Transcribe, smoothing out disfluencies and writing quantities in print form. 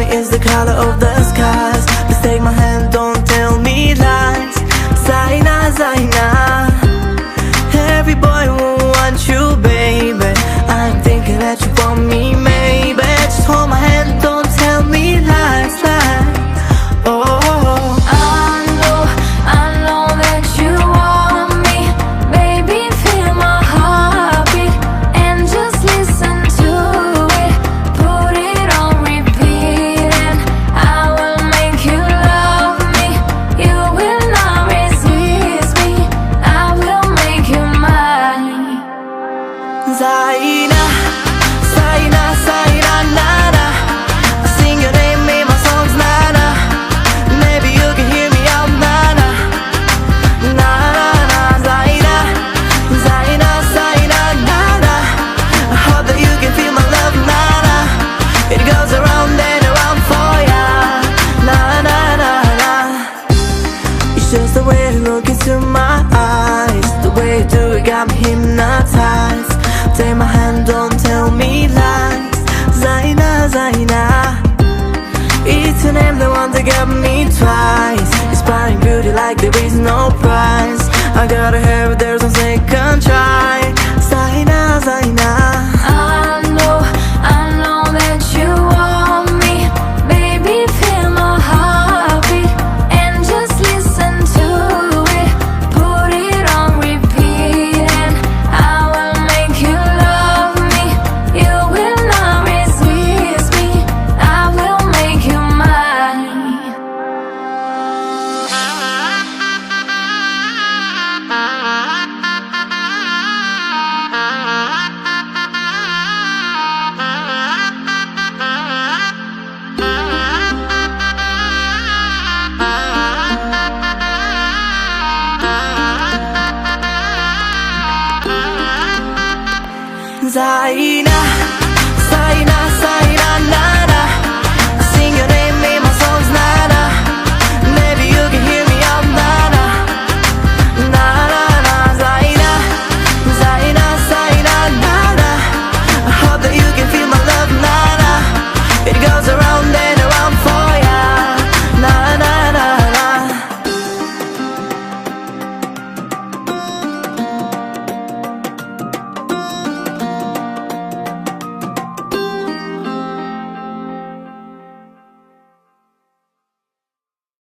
me is the color of the skies. Please take my hand, don't tell me lies. Zaina, Zaina, every boy will want you, baby. I'm thinking that you want me, maybe. Just hold my hand, don't tell me lies, lies. Oh, I know that you want me, baby. Feel my heartbeat and just listen to it. Put it on repeat and I will make you love me. You will not resist me, I will make you mine. Zaina, Zaina, Zaina, nana. I sing your name in my songs, nana. Maybe you can hear me out, nana. Nana, Zaina, Zaina, Zaina, nana. I hope that you can feel my love, nana. It goes around and around for ya, nana, nana. It's just the way you look into my eyes, the way you do it got me hypnotized. Take my hand, don't tell me lies. Zaina, Zaina, it's your name, the one that got me twice. Inspiring beauty like there is no price. I gotta have it, there's no second try. Zaina, Zaina, I know that you want me, baby. Feel my heartbeat and just listen to it. Put it on repeat and I will make you love me. You will not resist me, I will make you mine. Zaina.